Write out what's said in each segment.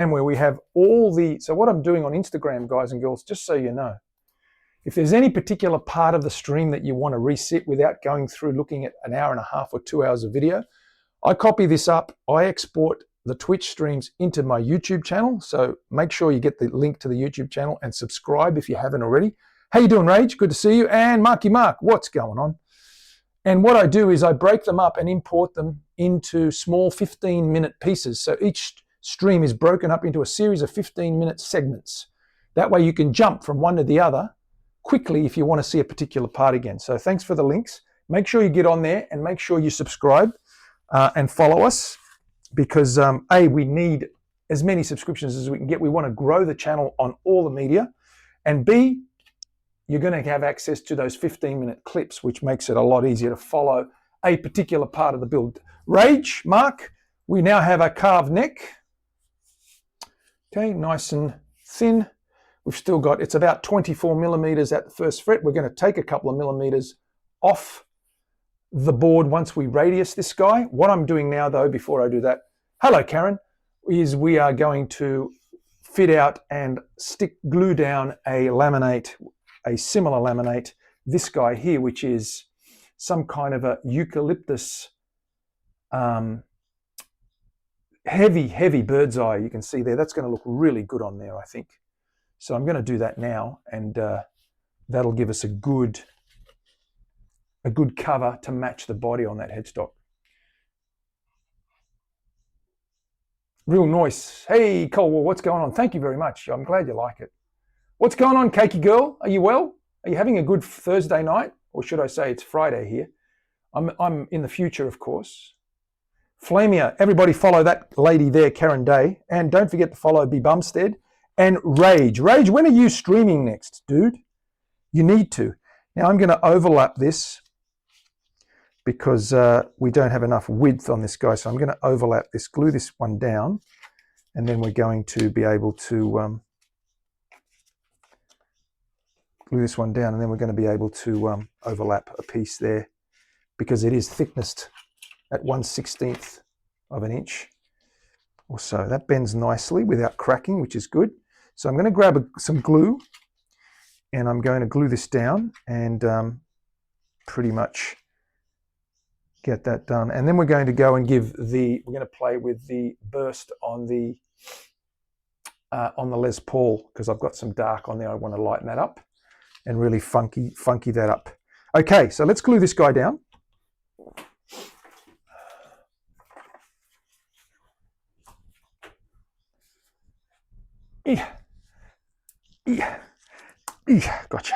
and where we have all the, so what I'm doing on Instagram, guys and girls, just so you know, if there's any particular part of the stream that you want to resit without going through looking at an hour and a half or 2 hours of video, I copy this up, I export the Twitch streams into my YouTube channel. So make sure you get the link to the YouTube channel and subscribe if you haven't already. How you doing, Rage? Good to see you. And Marky Mark, what's going on? And what I do is I break them up and import them into small 15-minute pieces. So each stream is broken up into a series of 15-minute segments. That way you can jump from one to the other quickly if you want to see a particular part again. So thanks for the links. Make sure you get on there and make sure you subscribe and follow us, because A, we need as many subscriptions as we can get. We want to grow the channel on all the media. And B, you're going to have access to those 15-minute clips, which makes it a lot easier to follow a particular part of the build. Rage, Mark, we now have a carved neck. Okay, nice and thin. We've still got, it's about 24 millimeters at the first fret. We're going to take a couple of millimeters off the board once we radius this guy. What I'm doing now, though, before I do that, hello, Karen, is we are going to fit out and glue down a laminate, a similar laminate, this guy here, which is some kind of a eucalyptus, heavy bird's eye. You can see there, that's going to look really good on there, I think. So I'm going to do that now, and that'll give us a good cover to match the body on that headstock. Real nice. Hey, Colwell, what's going on? Thank you very much. I'm glad you like it. What's going on, Cakey girl? Are you well? Are you having a good Thursday night? Or should I say it's Friday here? I'm in the future, of course. Flamia, everybody follow that lady there, Karen Day. And don't forget to follow B. Bumstead. And Rage. Rage, when are you streaming next, dude? You need to. Now I'm going to overlap this because we don't have enough width on this guy. So I'm going to overlap this, glue this one down, and then we're going to be able to glue this one down, and then we're going to be able to overlap a piece there because it is thicknessed at 1/16 of an inch or so. That bends nicely without cracking, which is good. So I'm going to grab some glue, and I'm going to glue this down and pretty much get that done. And then we're going to go and we're going to play with the burst on the Les Paul, because I've got some dark on there. I want to lighten that up and really funky that up. Okay, so let's glue this guy down. Gotcha.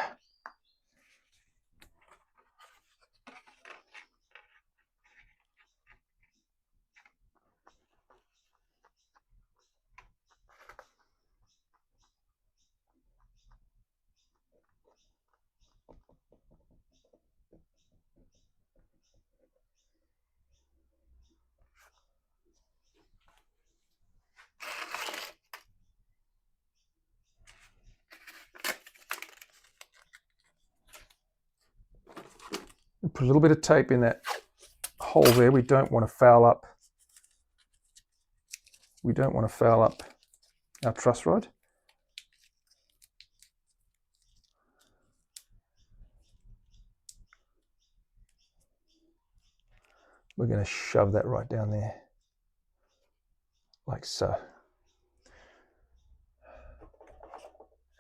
Put a little bit of tape in that hole there. We don't want to foul up. We don't want to foul up our truss rod. We're going to shove that right down there, like so.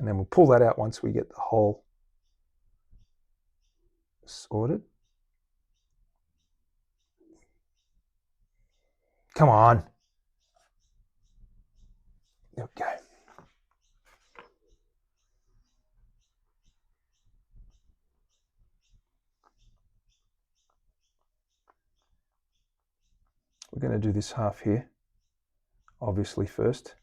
And then we'll pull that out once we get the hole sorted. Come on. There we go. We're going to do this half here, obviously, first.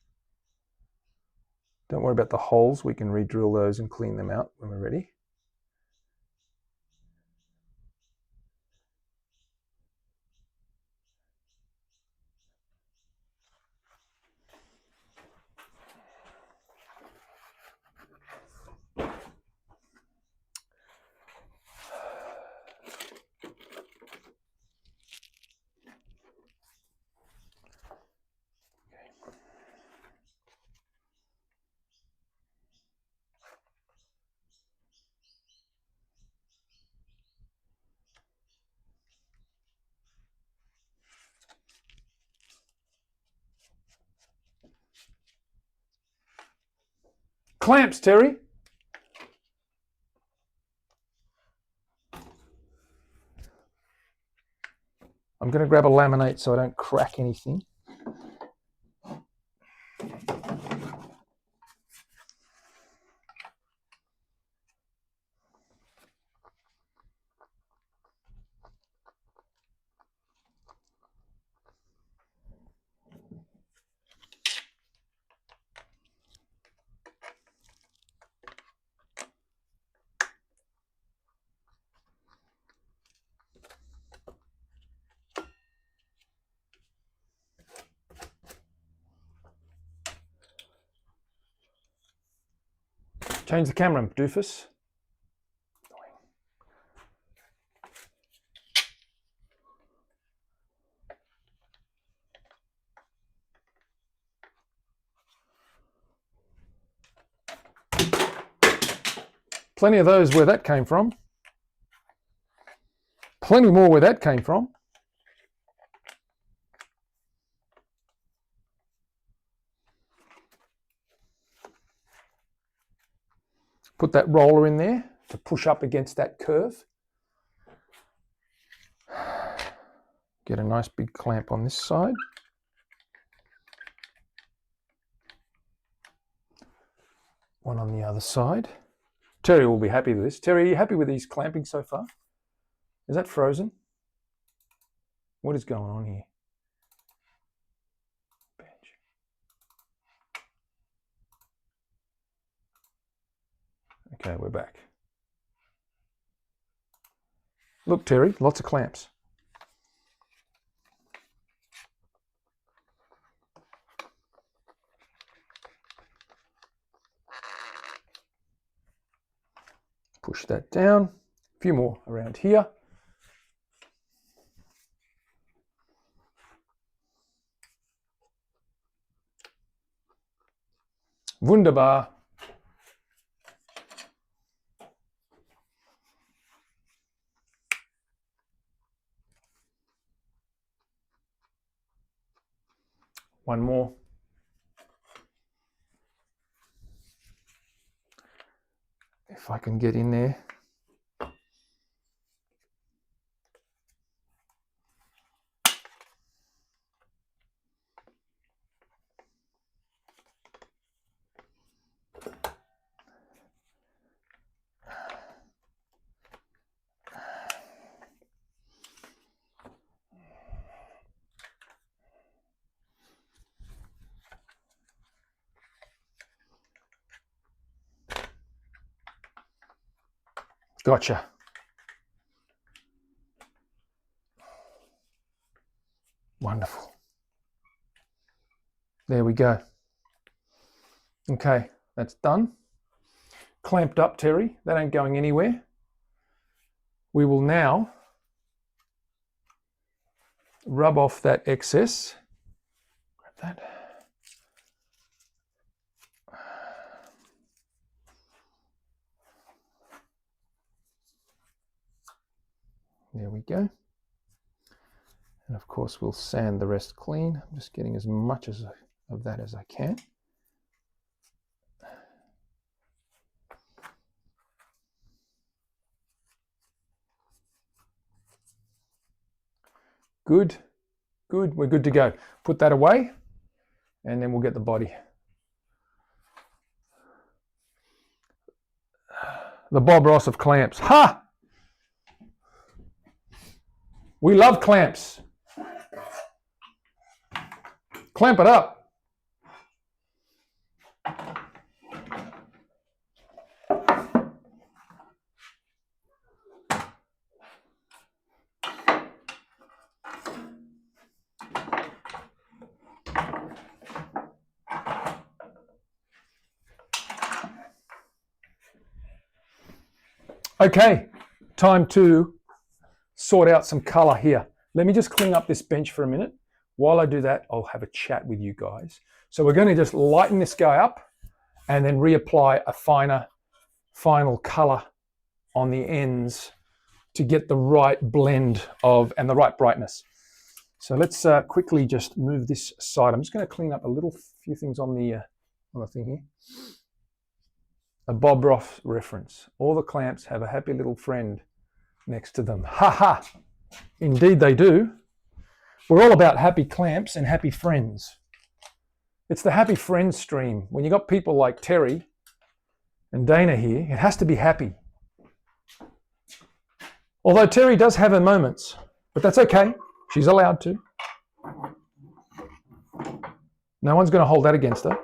Don't worry about the holes. We can re-drill those and clean them out when we're ready. Clamps, Terry. I'm going to grab a laminate so I don't crack anything. Change the camera, doofus. Plenty of those where that came from. Plenty more where that came from. Put that roller in there to push up against that curve. Get a nice big clamp on this side. One on the other side. Terry will be happy with this. Terry, are you happy with these clamping so far? Is that frozen? What is going on here? Bench. Okay, we're back. Look, Terry, lots of clamps. Push that down. A few more around here. Wunderbar. One more. If I can get in there. Gotcha. Wonderful. There we go. Okay, that's done. Clamped up, Terry. That ain't going anywhere. We will now rub off that excess. Grab that. There we go. And of course we'll sand the rest clean. I'm just getting as much of that as I can. Good, good, we're good to go. Put that away and then we'll get the body. The Bob Ross of clamps. Ha! We love clamps. Clamp it up. Okay, time to sort out some color here. Let me just clean up this bench for a minute. While I do that, I'll have a chat with you guys. So we're going to just lighten this guy up and then reapply a final color on the ends to get the right blend of and the right brightness. So let's quickly just move this side. I'm just going to clean up a few things on the thing here. A Bob Ross reference. All the clamps have a happy little friend next to them. Ha ha! Indeed they do. We're all about happy clamps and happy friends. It's the happy friends stream. When you got people like Terry and Dana here, it has to be happy. Although Terry does have her moments, but that's okay. She's allowed to. No one's going to hold that against her.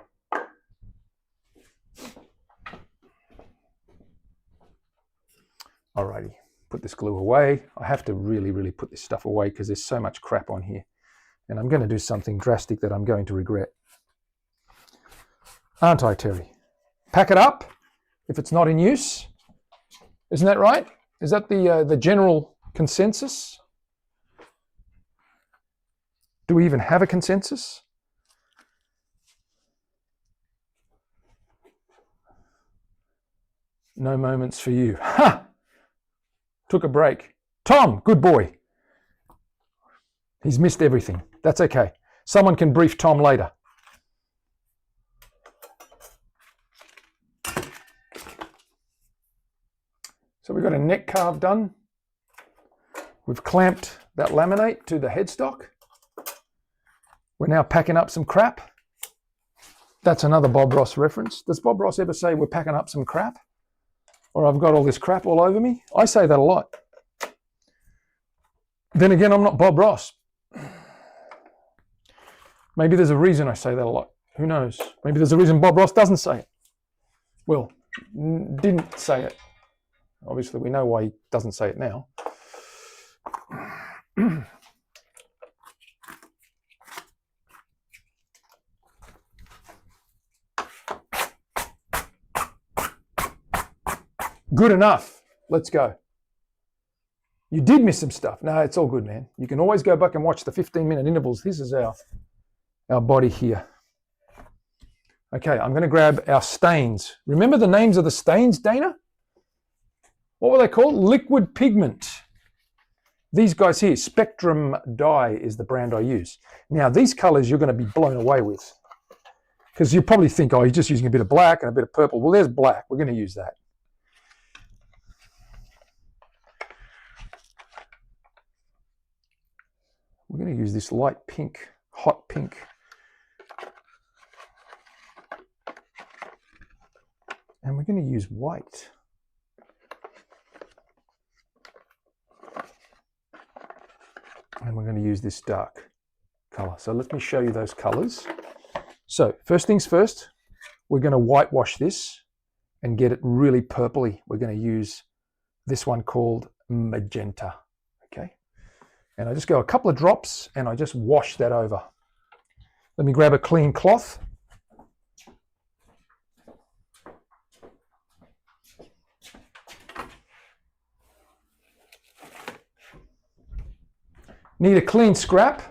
Alrighty, put this glue away. I have to really put this stuff away because there's so much crap on here. And I'm going to do something drastic that I'm going to regret. Aren't I, Terry? Pack it up if it's not in use. Isn't that right? Is that the general consensus? Do we even have a consensus? No moments for you. Ha! Took a break. Tom, good boy. He's missed everything. That's okay. Someone can brief Tom later. So we've got a neck carve done. We've clamped that laminate to the headstock. We're now packing up some crap. That's another Bob Ross reference. Does Bob Ross ever say we're packing up some crap? Or I've got all this crap all over me? I say that a lot. Then again, I'm not Bob Ross. Maybe there's a reason I say that a lot. Who knows? Maybe there's a reason Bob Ross doesn't say it. Well, didn't say it. Obviously, we know why he doesn't say it now. Good enough. Let's go. You did miss some stuff. No, it's all good, man. You can always go back and watch the 15-minute intervals. This is our body here. Okay, I'm going to grab our stains. Remember the names of the stains, Dana? What were they called? Liquid pigment. These guys here, Spectrum Dye is the brand I use. Now, these colors you're going to be blown away with. Because you probably think, oh, he's just using a bit of black and a bit of purple. Well, there's black. We're going to use that. We're going to use this light pink, hot pink. And we're going to use white. And we're going to use this dark color. So let me show you those colors. So first things first, we're going to whitewash this and get it really purpley. We're going to use this one called magenta. Okay. And I just go a couple of drops and I just wash that over. Let me grab a clean cloth. Need a clean scrap.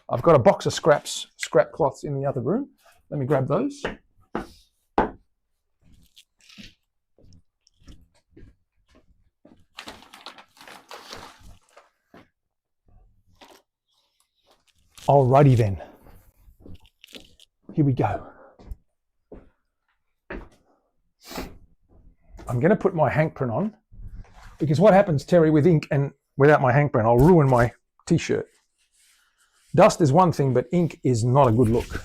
I've got a box of scrap cloths in the other room. Let me grab those. Alrighty then. Here we go. I'm going to put my handprint on because what happens, Terry, with ink and without my handprint, I'll ruin my t-shirt. Dust is one thing, but ink is not a good look.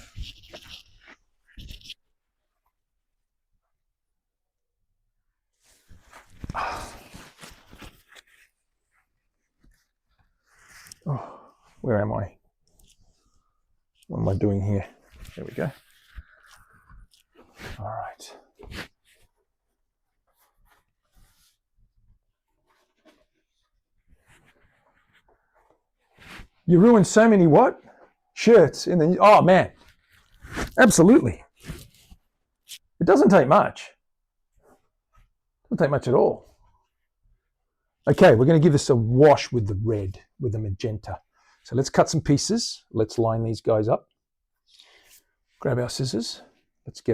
Oh, where am I? What am I doing here? There we go. All right. You ruined so many what? Shirts in the, oh man, absolutely. It doesn't take much. It doesn't take much at all. Okay, we're going to give this a wash with the red, with the magenta. So let's cut some pieces. Let's line these guys up. Grab our scissors. Let's get them.